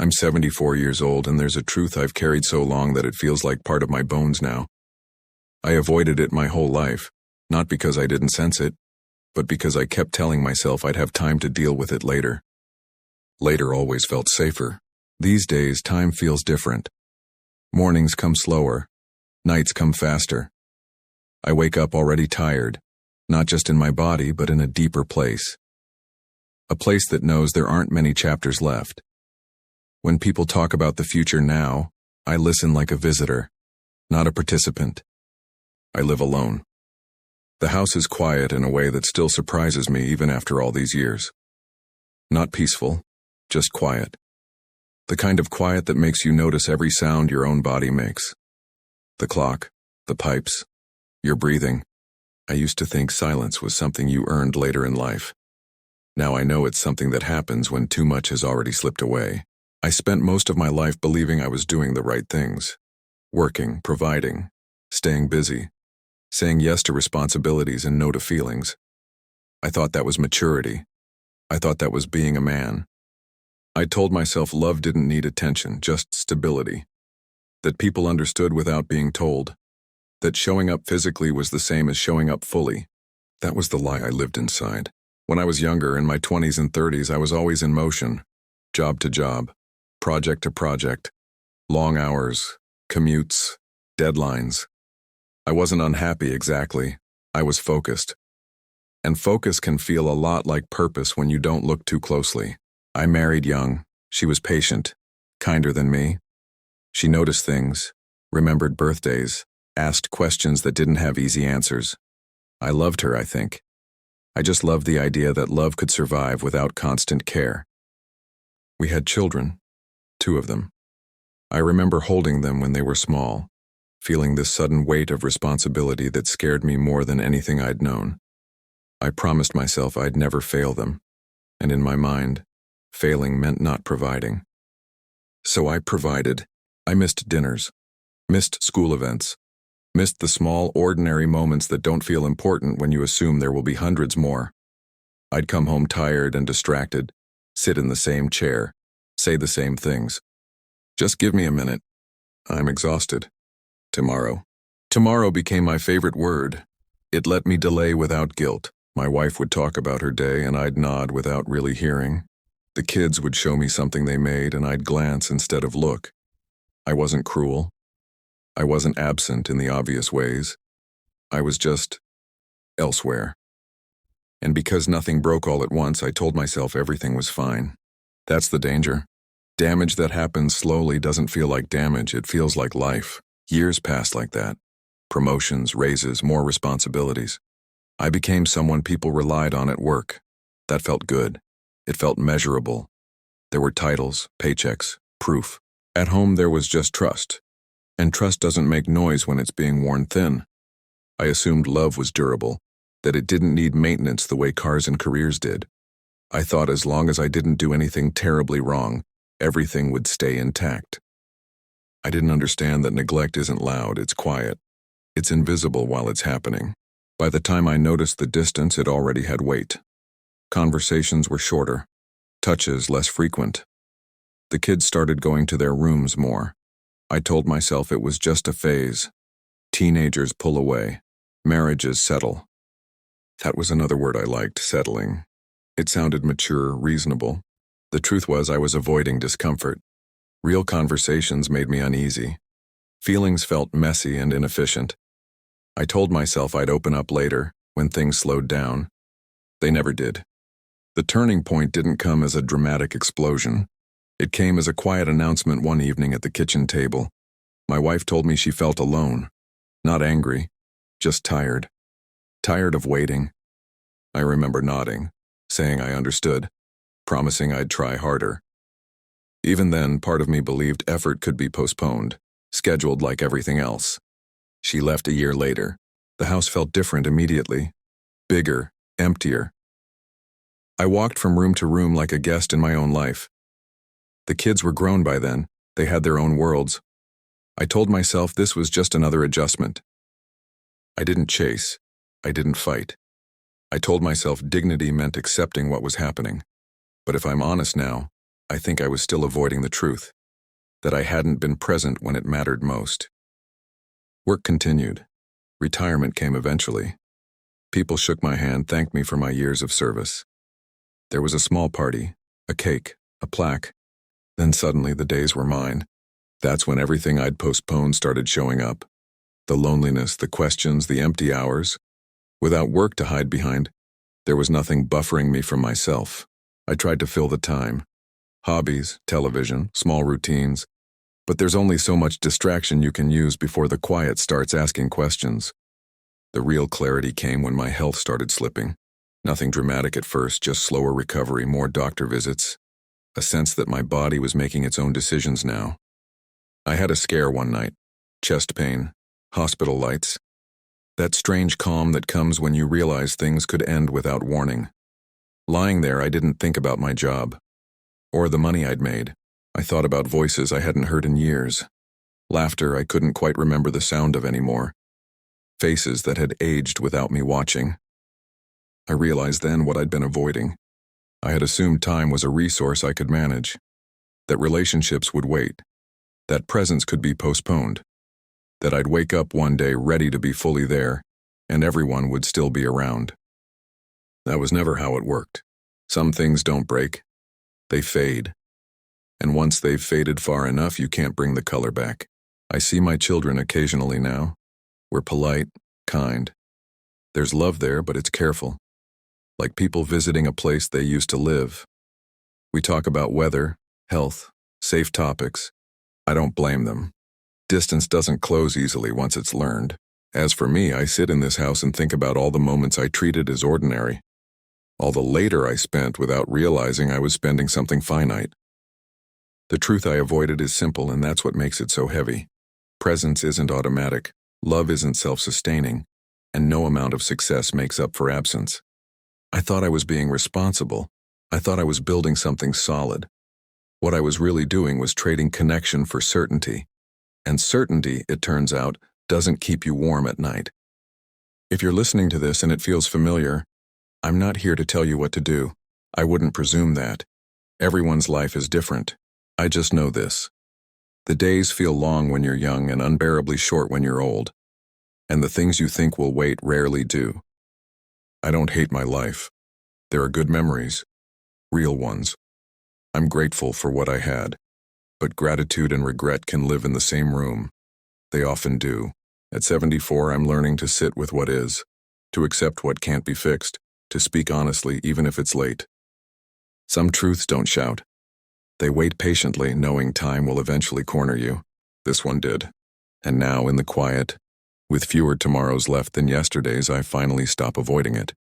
I'm 74 years old, and there's a truth I've carried so long that it feels like part of my bones now. I avoided it my whole life, not because I didn't sense it, but because I kept telling myself I'd have time to deal with it later. Later always felt safer. These days, time feels different. Mornings come slower. Nights come faster. I wake up already tired, not just in my body, but in a deeper place. A place that knows there aren't many chapters left. When people talk about the future now, I listen like a visitor, not a participant. I live alone. The house is quiet in a way that still surprises me even after all these years. Not peaceful, just quiet. The kind of quiet that makes you notice every sound your own body makes. The clock, the pipes, your breathing. I used to think silence was something you earned later in life. Now I know it's something that happens when too much has already slipped away. I spent most of my life believing I was doing the right things. Working, providing, staying busy, saying yes to responsibilities and no to feelings. I thought that was maturity. I thought that was being a man. I told myself love didn't need attention, just stability. That people understood without being told. That showing up physically was the same as showing up fully. That was the lie I lived inside. When I was younger, in my 20s and 30s, I was always in motion. Job to job, project to project, long hours, commutes, deadlines. I wasn't unhappy exactly. I was focused. And focus can feel a lot like purpose when you don't look too closely. I married young. She was patient, kinder than me. She noticed things, remembered birthdays, asked questions that didn't have easy answers. I loved her, I think. I just loved the idea that love could survive without constant care. We had children, 2 of them. I remember holding them when they were small, feeling this sudden weight of responsibility that scared me more than anything I'd known. I promised myself I'd never fail them, and in my mind, failing meant not providing. So I provided. I missed dinners, missed school events, missed the small, ordinary moments that don't feel important when you assume there will be hundreds more. I'd come home tired and distracted, sit in the same chair, say the same things. Just give me a minute. I'm exhausted. Tomorrow. Tomorrow became my favorite word. It let me delay without guilt. My wife would talk about her day and I'd nod without really hearing. The kids would show me something they made and I'd glance instead of look. I wasn't cruel. I wasn't absent in the obvious ways. I was just elsewhere. And because nothing broke all at once, I told myself everything was fine. That's the danger. Damage that happens slowly doesn't feel like damage, it feels like life. Years passed like that. Promotions, raises, more responsibilities. I became someone people relied on at work. That felt good. It felt measurable. There were titles, paychecks, proof. At home there was just trust. And trust doesn't make noise when it's being worn thin. I assumed love was durable, that it didn't need maintenance the way cars and careers did. I thought as long as I didn't do anything terribly wrong, everything would stay intact. I didn't understand that neglect isn't loud, it's quiet. It's invisible while it's happening. By the time I noticed the distance, it already had weight. Conversations were shorter, touches less frequent. The kids started going to their rooms more. I told myself it was just a phase. Teenagers pull away. Marriages settle. That was another word I liked, settling. It sounded mature, reasonable. The truth was I was avoiding discomfort. Real conversations made me uneasy. Feelings felt messy and inefficient. I told myself I'd open up later, when things slowed down. They never did. The turning point didn't come as a dramatic explosion. It came as a quiet announcement one evening at the kitchen table. My wife told me she felt alone. Not angry, just tired. Tired of waiting. I remember nodding, saying I understood, promising I'd try harder. Even then, part of me believed effort could be postponed, scheduled like everything else. She left a year later. The house felt different immediately. Bigger, emptier. I walked from room to room like a guest in my own life. The kids were grown by then. They had their own worlds. I told myself this was just another adjustment. I didn't chase. I didn't fight. I told myself dignity meant accepting what was happening. But if I'm honest now, I think I was still avoiding the truth, that I hadn't been present when it mattered most. Work continued. Retirement came eventually. People shook my hand, thanked me for my years of service. There was a small party, a cake, a plaque. Then suddenly the days were mine. That's when everything I'd postponed started showing up. The loneliness, the questions, the empty hours. Without work to hide behind, there was nothing buffering me from myself. I tried to fill the time. Hobbies, television, small routines. But there's only so much distraction you can use before the quiet starts asking questions. The real clarity came when my health started slipping. Nothing dramatic at first, just slower recovery, more doctor visits. A sense that my body was making its own decisions now. I had a scare one night. Chest pain, hospital lights. That strange calm that comes when you realize things could end without warning. Lying there, I didn't think about my job. Or the money I'd made. I thought about voices I hadn't heard in years. Laughter I couldn't quite remember the sound of anymore. Faces that had aged without me watching. I realized then what I'd been avoiding. I had assumed time was a resource I could manage. That relationships would wait. That presence could be postponed. That I'd wake up one day ready to be fully there, and everyone would still be around. That was never how it worked. Some things don't break. They fade. And once they've faded far enough, you can't bring the color back. I see my children occasionally now. We're polite, kind. There's love there, but it's careful. Like people visiting a place they used to live. We talk about weather, health, safe topics. I don't blame them. Distance doesn't close easily once it's learned. As for me, I sit in this house and think about all the moments I treated as ordinary. All the later I spent without realizing I was spending something finite. The truth I avoided is simple, and that's what makes it so heavy. Presence isn't automatic, love isn't self-sustaining, and no amount of success makes up for absence. I thought I was being responsible. I thought I was building something solid. What I was really doing was trading connection for certainty. And certainty, it turns out, doesn't keep you warm at night. If you're listening to this and it feels familiar, I'm not here to tell you what to do. I wouldn't presume that. Everyone's life is different. I just know this. The days feel long when you're young and unbearably short when you're old. And the things you think will wait rarely do. I don't hate my life. There are good memories. Real ones. I'm grateful for what I had. But gratitude and regret can live in the same room. They often do. At 74, I'm learning to sit with what is, to accept what can't be fixed, to speak honestly even if it's late. Some truths don't shout. They wait patiently, knowing time will eventually corner you. This one did. And now, in the quiet, with fewer tomorrows left than yesterdays, I finally stop avoiding it.